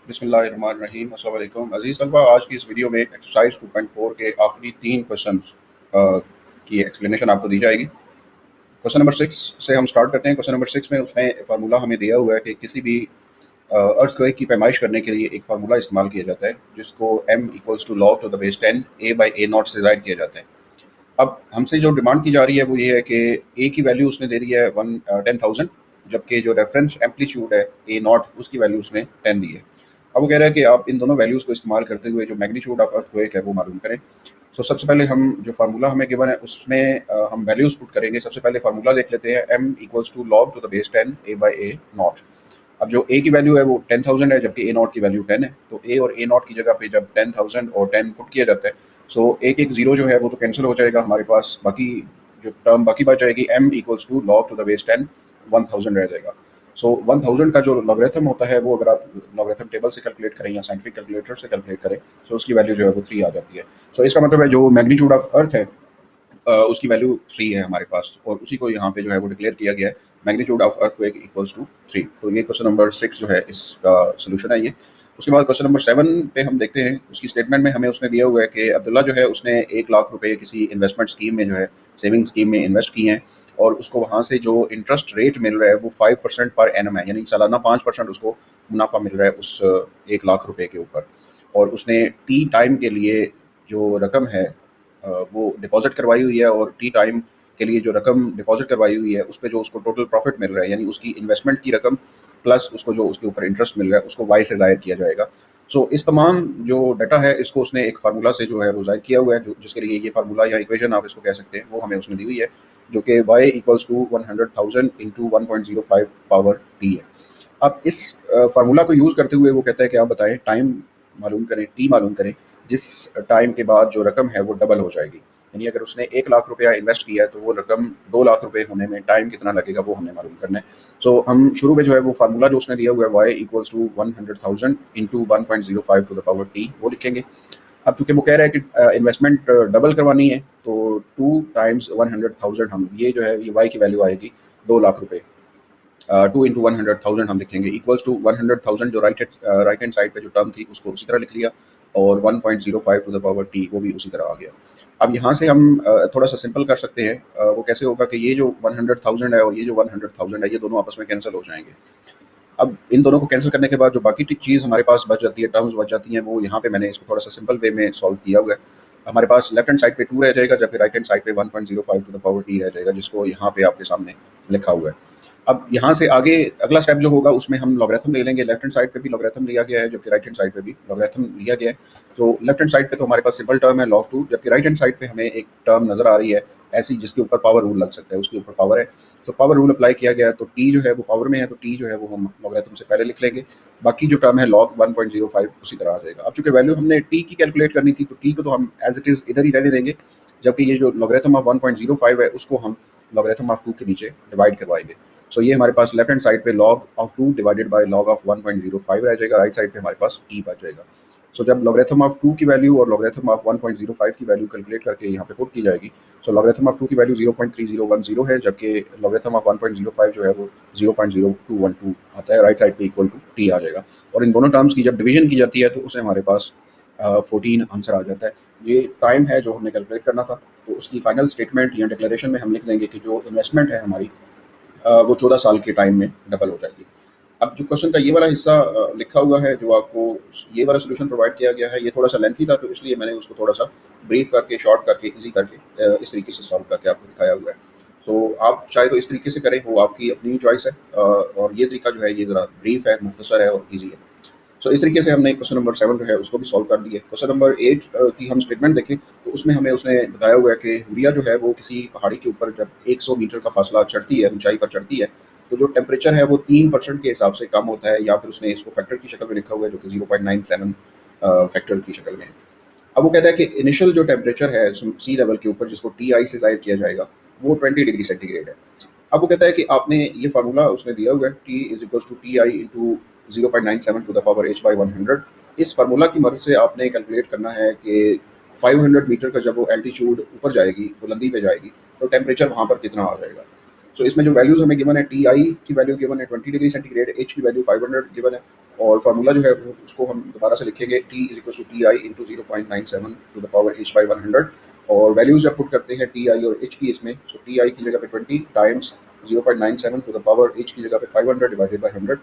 बिस्मिल्लाहिर्रहमानिर्रहीम। अस्सलाम वालेकुम अज़ीज़ तलबा, आज की इस वीडियो में एक्सरसाइज 2.4 के आखिरी 3 क्वेश्चंस की एक्सप्लेनेशन आपको दी जाएगी। क्वेश्चन नंबर 6 से हम स्टार्ट करते हैं। क्वेश्चन नंबर 6 में उसने फार्मूला हमें दिया हुआ है कि किसी भी अर्थक्वेक की पैमाइश करने के लिए एक फार्मूला इस्तेमाल किया जाता है जिसको m equals to log to the base 10 a by a not से ज़ाहिर किया जाता है। अब हमसे जो डिमांड की जा रही है वो ये है कि ए की वैल्यू उसने दे दी है 10,000, जबकि जो रेफरेंस एम्पलीट्यूड है ए नॉट उसकी वैल्यू उसने 10 दी है। अब वो कह रहा है कि आप इन दोनों वैल्यूज़ को इस्तेमाल करते हुए जो मैग्नीट्यूड ऑफ अर्थक्वेक है वो मालूम करें। तो सबसे पहले हम जो फार्मूला हमें गिवन है उसमें हम वैल्यूज़ पुट करेंगे। सबसे पहले फार्मूला देख लेते हैं, M equals to log to the base 10 A by A not. अब जो ए की वैल्यू है वो 10,000 है, जबकि ए नॉट की वैल्यू 10 है। तो ए और ए नॉट की जगह पे जब 10,000 और 10 पुट किया जाता है, सो एक एक जीरो जो है वो तो कैंसिल हो जाएगा, हमारे पास बाकी जो टर्म बाकी बच जाएगी M equals to log to the base 10 1000 रह जाएगा। सो 1000 का जो लॉगरिथम होता है वो अगर आप लॉगरिथम टेबल से कैलकुलेट करें या साइंटिफिक कैलकुलेटर से कैलकुलेट करें तो उसकी वैल्यू जो है वो 3 आ जाती है। सो इसका मतलब है जो मैग्नीट्यूड ऑफ अर्थ है उसकी वैल्यू 3 है हमारे पास, और उसी को यहाँ पे जो है वो डिक्लेयर किया गया है, magnitude of earthquake equals to 3। तो ये क्वेश्चन नंबर 6 जो है इसका सोल्यूशन है ये। उसके बाद क्वेश्चन नंबर 7 पे हम देखते हैं। उसकी स्टेटमेंट में हमें उसने दिया हुआ है कि अब्दुल्ला जो है उसने 1 लाख रुपए किसी इन्वेस्टमेंट स्कीम में जो है सेविंग स्कीम में इन्वेस्ट किए हैं, और उसको वहाँ से जो इंटरेस्ट रेट मिल रहा है वो 5% पर एनम है, यानी सालाना 5% उसको मुनाफा मिल रहा है उस 1 लाख रुपए के ऊपर। और उसने टी टाइम के लिए जो रकम है वो डिपॉजिट करवाई हुई है, और टी टाइम के लिए जो रकम डिपॉजिट करवाई हुई है उस पे जो उसको टोटल प्रॉफिट मिल रहा है, यानी उसकी इन्वेस्टमेंट की रकम प्लस उसको जो उसके ऊपर इंटरेस्ट मिल रहा है उसको वाई से ज़ाहिर किया जाएगा। सो इस तमाम जो डाटा है इसको उसने एक फार्मूला से जो है वो ज़ाहिर किया हुआ है, जो जिसके लिए ये फार्मूला या इक्वेशन आप इसको कह सकते हैं वो हमें उसने दी हुई है, जो कि Y equals to 100,000 into 1.05 power T है। अब इस फार्मूला को यूज़ करते हुए वो कहता है कि आप बताएं टाइम मालूम करें, टी मालूम करें जिस टाइम के बाद जो रकम है वो डबल हो जाएगी। यानी अगर उसने 1 लाख रुपया इन्वेस्ट किया है तो वो रकम 2 लाख रुपए होने में टाइम कितना लगेगा वो हमने मालूम करना है। सो हम शुरू में जो है वो फार्मूला जो उसने दिया हुआ है Y equals to 100,000 into 1.05 to the power T वो लिखेंगे। अब चूंकि वो कह रहा है कि इन्वेस्टमेंट डबल करवानी है, तो 2 टाइम्स 100,000 हम ये जो है ये वाई की वैल्यू आएगी 2 लाख रुपए। 2 इंटू 100,000 हम लिखेंगे इक्वल्स टू 100,000, जो राइट हैंड साइड पे जो टर्म थी उसको उसी तरह लिख लिया, और 1.05 टू द पावर टी वो भी उसी तरह आ गया। अब यहाँ से हम थोड़ा सा सिंपल कर सकते हैं। वो कैसे होगा कि ये जो 100,000 है और ये जो 100,000 है ये दोनों आपस में कैंसिल हो जाएंगे। अब इन दोनों को कैंसिल करने के बाद जो बाकी चीज़ हमारे पास बच जाती है, टर्म्स बच जाती हैं, वो यहाँ पे मैंने इसको थोड़ा सा सिंपल वे में सॉल्व किया हुआ है। हमारे पास लेफ्ट हैंड साइड पे 2 रह जाएगा, जबकि राइट हैंड साइड पे 1.05 टू द पावर टी रह जाएगा, जिसको यहाँ पे आपके सामने लिखा हुआ है। अब यहाँ से आगे अगला स्टेप जो होगा उसमें हम लॉगरिथम ले लेंगे। लेफ्ट हैंड साइड पे भी लॉगरिथम लिया गया है, जबकि राइट हैंड साइड पे भी लॉगरिथम लिया गया है। तो लेफ्ट हैंड साइड पे तो हमारे पास सिंपल टर्म है log 2, जबकि राइट हैंड साइड पे हमें एक टर्म नज़र आ रही है ऐसी जिसके ऊपर पावर रूल लग सकता है, उसके ऊपर पावर है। तो पावर रूल अप्लाई किया गया है, तो टी जो है वो पावर में है, तो टी जो है वो हम लॉगरिथम से पहले लिख लेंगे। बाकी जो टर्म है log 1.05 उसी तरह आ जाएगा। अब चूंकि वैल्यू हमने टी की कैलकुलेट करनी थी, तो टी को तो हम एज इट इज़ इधर ही रहने देंगे, जबकि ये जो लॉगरिथम ऑफ 1.05 है उसको हम लॉगरिथम ऑफ 2 के नीचे डिवाइड करवाएंगे। सो ये हमारे पास लेफ्ट हैंड साइड पे log of 2 divided by log of 1.05 रह जाएगा, राइट साइड पे हमारे पास टी बच जाएगा। सो जब लॉगरिथम ऑफ 2 की वैल्यू और लॉगरिथम ऑफ 1.05 की वैल्यू कैलकुलेट करके यहाँ पे पुट की जाएगी, सो लॉगरिथम ऑफ 2 की वैल्यू 0.3010 है, जबकि लॉगरिथम ऑफ 1.05 जो है वो 0.0212 आता है, राइट साइड पे इक्वल टू टी आ जाएगा। और इन दोनों टर्म्स की जब डिवीजन की जाती है तो उसे हमारे पास 14 आंसर आ जाता है। ये टाइम है जो हमने कैलकुलेट करना था, तो उसकी फाइनल स्टेटमेंट या डिक्लेरेशन में हम लिख देंगे कि जो इन्वेस्टमेंट है हमारी वो 14 साल के टाइम में डबल हो जाएगी। अब जो क्वेश्चन का ये वाला हिस्सा लिखा हुआ है, जो आपको ये वाला सोल्यूशन प्रोवाइड किया गया है, ये थोड़ा सा लेंथी था, तो इसलिए मैंने उसको थोड़ा सा ब्रीफ करके, शॉर्ट करके, इजी करके इस तरीके से सॉल्व करके आपको दिखाया हुआ है। तो आप चाहे तो इस तरीके से करें, वो आपकी अपनी चॉइस है, और ये तरीका जो है ये ज़रा ब्रीफ है, मुख्तसर है और ईजी है। सो इस तरीके से हमने क्वेश्चन नंबर 7 जो है उसको भी सॉल्व कर दिया। क्वेश्चन नंबर 8 की हम स्टेटमेंट देखें तो उसमें हमें उसने बताया हुआ है कि हुरिया जो है वो किसी पहाड़ी के ऊपर जब 100 मीटर का फासला चढ़ती है, ऊंचाई पर चढ़ती है, तो जो टेम्परेचर है वो 3% के हिसाब से कम होता है, या फिर उसने इसको फैक्टर की शक्ल में लिखा हुआ है जो कि 0.97 फैक्टर की शक्ल में है। अब वो कहता है कि इनिशियल जो टेम्परेचर है सी लेवल के ऊपर, जिसको टी आई से जाहिर किया जाएगा, वो 20 डिग्री सेंटीग्रेड है। अब वो कहता है कि आपने ये फार्मूला उसने दिया हुआ है, T is equals to T I into 0.97 to the power H by 100। इस फार्मूला की मदद से आपने कैलकुलेट करना है कि 500 मीटर का जब वो एल्टीट्यूड ऊपर जाएगी, बुलंदी पे जाएगी, तो टेम्परेचर वहाँ पर कितना आ जाएगा। सो इसमें जो वैल्यूज़ हमें गिवन है, टी आई की वैल्यू गिवन है 20 डिग्री सेंटीग्रेड, एच की वैल्यू 500 गिवन है, और फार्मूला जो है वो उसको हम दोबारा से लिखेंगे T is equal to T I into 0.97 to the power H by 100 और वैल्यूज जब पुट करते हैं टी आई और एच की इसमें, तो टी आई की जगह पे 20 times 0.97 to the power H की जगह पे 500 डिवाइडेड बाई 100।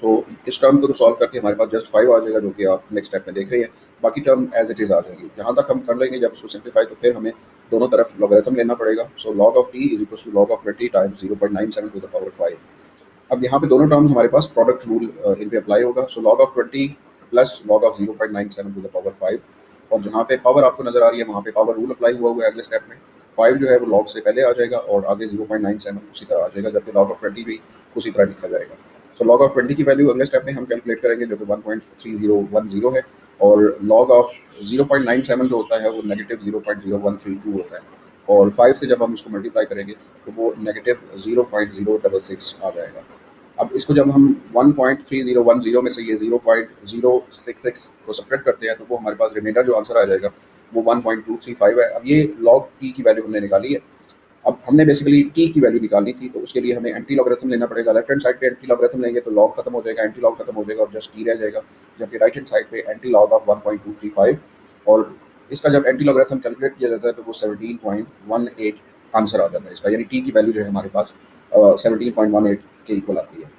सो इस टर्म को तो सॉल्व करके हमारे पास जस्ट 5 आ जाएगा, जो कि आप नेक्स्ट स्टेप में देख रहे हैं। बाकी टर्म एज इट इज़ आ जाएगी। यहाँ तक हम कर लेंगे। जब इसको सिंप्लीफाई तो फिर हमें दोनों तरफ लॉगरिथम लेना पड़ेगा। So log of T is equal to log of 20 times 0.97 to the power 5। अब यहाँ पे दोनों टर्म हमारे पास प्रोडक्ट रूल इन पे अप्लाई होगा। So log of 20 plus log of 0.97 to the power 5, और जहाँ पे पावर आपको नजर आ रही है वहाँ पे पावर रूल अप्लाई हुआ है अगले स्टेप में। 5 जो है वो log से पहले आ जाएगा और आगे 0.97 उसी तरह आ जाएगा, जबकि log ऑफ 20 भी उसी तरह लिखा जाएगा। सो log ऑफ 20 की वैल्यू अगले स्टेप में हम कैलकुलेट करेंगे, जो कि 1.3010 है, और log ऑफ 0.97 जो होता है वो नेगेटिव 0.0132 होता है, और 5 से जब हम इसको मल्टीप्लाई करेंगे तो वो नेगेटिव 0.066 आ जाएगा। अब इसको जब हम 1.3010 में से ये 0.066 को सब्ट्रैक्ट करते हैं तो वो हमारे पास रिमाइंडर जो आंसर आ जाएगा वो 1.235 है। अब ये लॉग टी की वैल्यू हमने निकाली है। अब हमने बेसिकली टी की वैल्यू निकालनी थी, तो उसके लिए हमें एंटी लॉगरिथम लेना पड़ेगा। लेफ्ट हैंड साइड पे एंटी लॉगरिथम लेंगे तो लॉग खत्म हो जाएगा, एंटी लॉग खत्म हो जाएगा और जस्ट टी रह जाएगा, जबकि राइट हैंड साइड पे एंटी लॉग ऑफ 1.235, और इसका जब एंटी लॉगरिथम कैलकुलेट किया जाता है तो वो 17.18 आंसर आ जाता है इसका, यानी टी की वैल्यू जो है हमारे पास 17.18 के इक्वल आती है।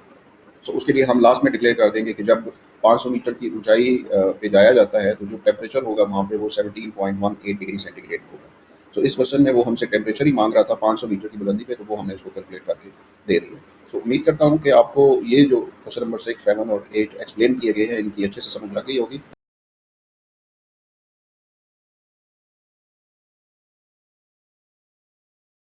सो उसके लिए हम लास्ट में डिक्लेयर कर देंगे कि जब 500 मीटर की ऊंचाई पे जाया जाता है तो जो टेम्परेचर होगा वहाँ पे वो 17.18 डिग्री सेंटीग्रेड होगा। तो इस क्वेश्चन में वो हमसे टेम्परेचर ही मांग रहा था 500 मीटर की बुलंदी पे, तो वो हमने उसको कैलकुलेट करके दे दिया। तो उम्मीद करता हूँ कि आपको ये जो क्वेश्चन नंबर 6, 7 और 8 एक्सप्लेन किए गए हैं इनकी अच्छे से समझ लग गई होगी।